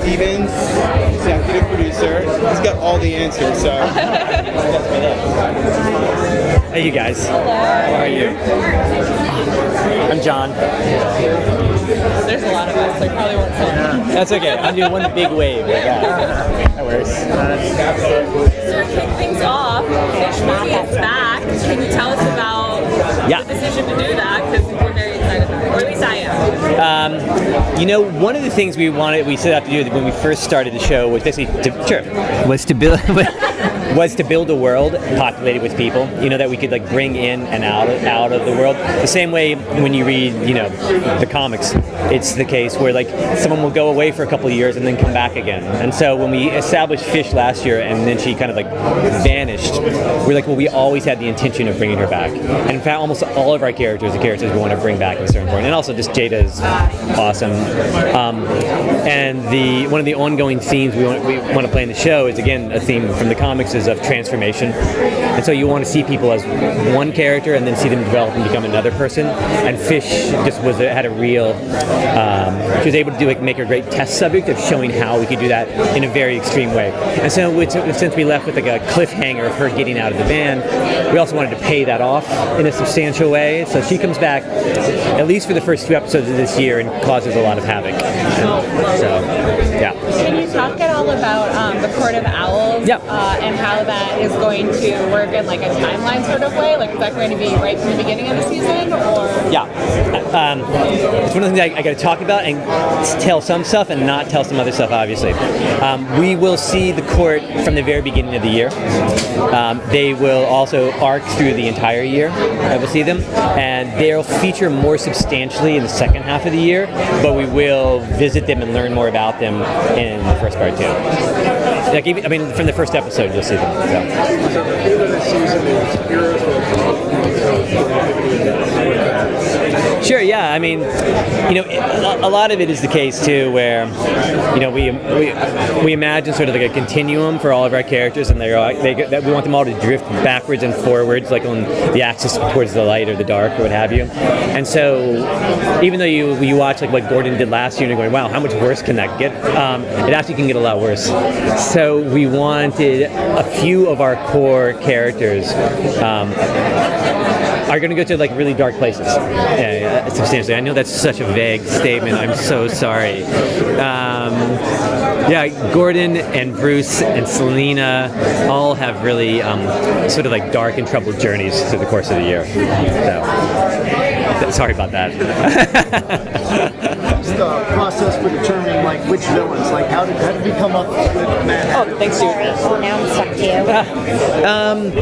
Stevens, executive producer. He's got all the answers, so. Hey, you guys. Hello. How are you? I'm John. There's a lot of us, so I probably won't tell you. That's okay. I'm doing one big wave. Like that works. So to kick things off, Fish Mooney is back. Can you tell us about the decision to do that? Because we're very excited about it, or at least I am. One of the things we set out to do when we first started the show was basically was to build a world populated with people, that we could like bring in and out of the world. The same way when you read, the comics, it's the case where like someone will go away for a couple of years and then come back again. And so when we established Fish last year and then she kind of like vanished, we're like, well, we always had the intention of bringing her back. And in fact, almost all of our characters are characters we want to bring back at a certain point. And also just Jada is awesome. And one of the ongoing themes we want to play in the show is, again, a theme from the comics is of transformation. And so you want to see people as one character and then see them develop and become another person. And Fish just had a real, she was able to make a great test subject of showing how we could do that in a very extreme way. And so since we left with like a cliffhanger of her getting out of the van, we also wanted to pay that off in a substantial way. So she comes back, at least for the first 2 episodes of this year, and causes a lot of havoc. Can you talk at all about the Court of Owls and how that is going to work in like a timeline sort of way? Like, is that going to be right from the beginning of the season, or? It's one of the things I got to talk about and tell some stuff and not tell some other stuff, obviously. We will see the court from the very beginning of the year. They will also arc through the entire year. I will see them, and they'll feature more substantially in the second half of the year, but we will visit them and learn more about them in the first part too. From the first episode, you'll see them. So the end of the season is heroes Sure, yeah. A lot of it is the case too, where we imagine sort of like a continuum for all of our characters, and that we want them all to drift backwards and forwards, like on the axis towards the light or the dark or what have you. And so, even though you watch like what Gordon did last year, and you're going, wow, how much worse can that get? It actually can get a lot worse. So we wanted a few of our core characters are going to go to like really dark places. Substantially. I know that's such a vague statement. I'm so sorry. Gordon and Bruce and Selena all have really sort of like dark and troubled journeys through the course of the year. So, sorry about that. Just the process for determining like which villains, like how did we come up with Manhattan? Oh, thanks, Sue. Now I'm stuck to you.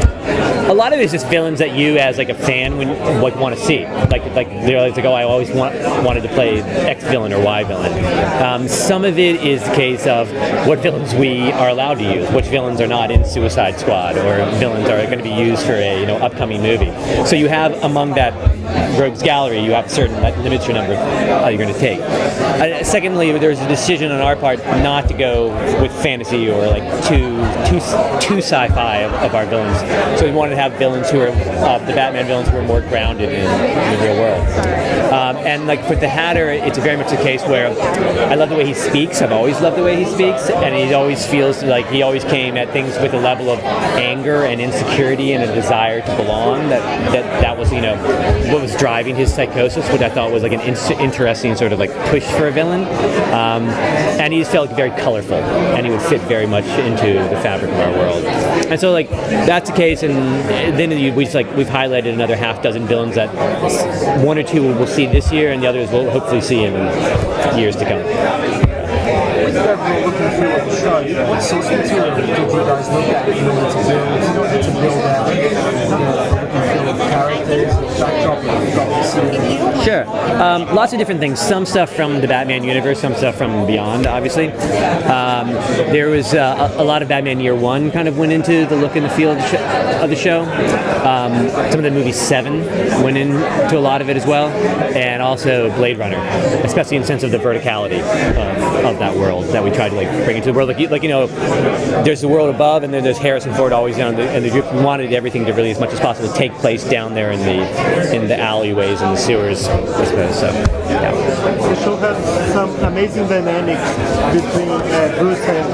A lot of it is just villains that you, as like a fan, want to see. Like they're like, oh, I always wanted to play X villain or Y villain. Some of it is the case of what villains we are allowed to use, which villains are not in Suicide Squad, or villains are going to be used for a upcoming movie. So you have among that rogues gallery, you have a certain that limits your number of you're going to take. Secondly, there's a decision on our part not to go with fantasy or like too sci-fi of our villains. So we wanted to have villains who are the Batman villains who are more grounded in the real world. And like with the Hatter, it's very much the case where I love the way he speaks. I've always loved the way he speaks, and he always feels like he always came at things with a level of anger and insecurity and a desire to belong. That was what was driving his psychosis, which I thought was like an interesting sort of like push for a villain. And he just felt very colorful, and he would fit very much into the fabric of our world. And so like that's the case, and then we've highlighted another half dozen villains that one or two we'll see this year, and the others we'll hopefully see in years to come. When you guys were looking through the show, what source material did you guys look at in order to build out looking through characters, backdrop of the scene? Sure. Lots of different things. Some stuff from the Batman universe, some stuff from beyond, obviously. There was a lot of Batman Year One kind of went into the look and the feel of the show. Some of the movie 7 went into a lot of it as well, and also Blade Runner, especially in the sense of the verticality of that world that we tried to like bring into the world. There's the world above, and then there's Harrison Ford always down, and the group wanted everything to really, as much as possible, take place down there in the alleyways and the sewers, I suppose. So, yeah. The show has some amazing dynamics between Bruce and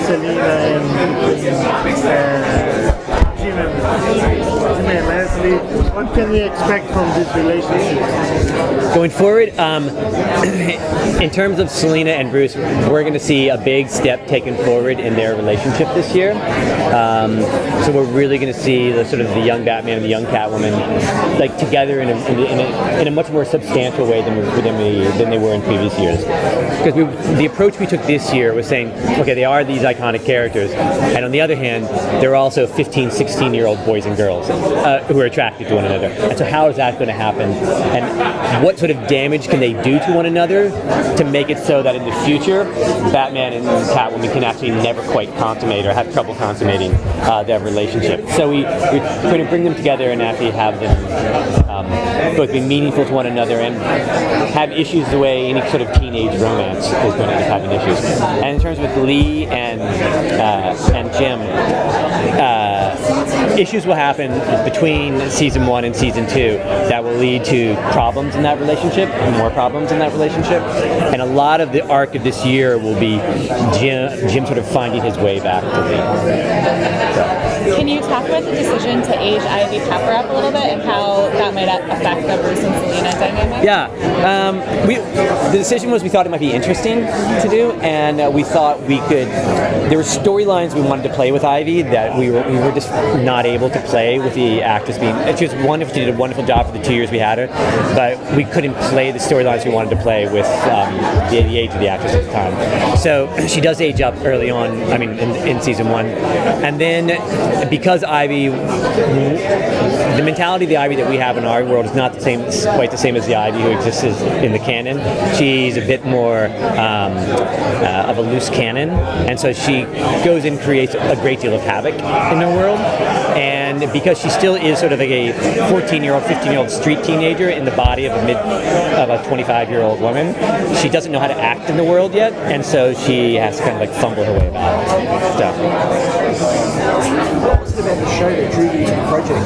Selena, and between Jim and Leslie. What can we expect from this relationship? Going forward, in terms of Selena and Bruce, we're going to see a big step taken forward in their relationship this year. So we're really going to see the sort of the young Batman and the young Catwoman like together in a much more substantial way than they were in previous years. Because the approach we took this year was saying, okay, they are these iconic characters, and on the other hand, they're also 15, 16-year-old boys and girls who are attracted to one another. And so how is that going to happen? And what sort of damage can they do to one another to make it so that in the future, Batman and Catwoman can actually never quite consummate or have trouble consummating their relationship? So we're going to bring them together and actually have them both be meaningful to one another and have issues the way any sort of teenage romance is going to end up having issues. And in terms with Lee and Jim, issues will happen between season 1 and season 2 that will lead to problems in that relationship and more problems in that relationship. And a lot of the arc of this year will be Jim sort of finding his way back to Lee. Can you talk about the decision to age Ivy Pepper up a little bit and how that might affect the Bruce and Selena dynamic? Yeah, the decision was we thought it might be interesting to do, and we thought we could. There were storylines we wanted to play with Ivy that we were just not able to play with the actress being. She was wonderful. She did a wonderful job for the 2 years we had her, but we couldn't play the storylines we wanted to play with the age of the actress at the time. So she does age up early on. I mean, in season 1, and then because Ivy, the mentality of the Ivy that we have in our world is not quite the same as the Ivy who exists in the canon. She's a bit more of a loose cannon, and so she goes and creates a great deal of havoc in her world. And because she still is sort of like a 14-year-old, 15-year-old street teenager in the body of a 25-year-old woman, she doesn't know how to act in the world yet, and so she has to kind of like fumble her way about. What was it about the show that drew you to the project?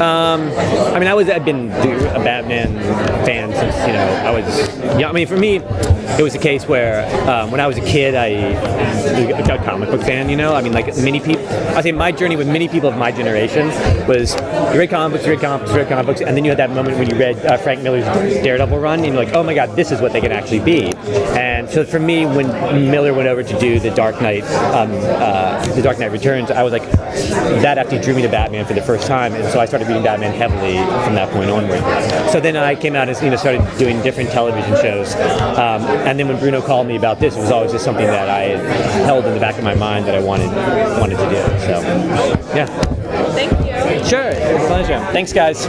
I mean, I've been a Batman fan since, I was, I mean, for me, it was a case where when I was a kid, I was a comic book fan, I mean, like many people, I say my journey with many people of my generation was you read comic books, and then you had that moment when you read Frank Miller's Daredevil run, and you're like, oh my God, this is what they can actually be. And so for me, when Miller went over to do The Dark Knight Returns, I was like, that actually drew me to Batman for the first time, and so I started reading Batman heavily from that point onward. So then I came out and started doing different television shows, and then when Bruno called me about this, it was always just something that I had held in the back of my mind that I wanted to do. So, yeah. Thank you. Sure, pleasure. Thanks, guys.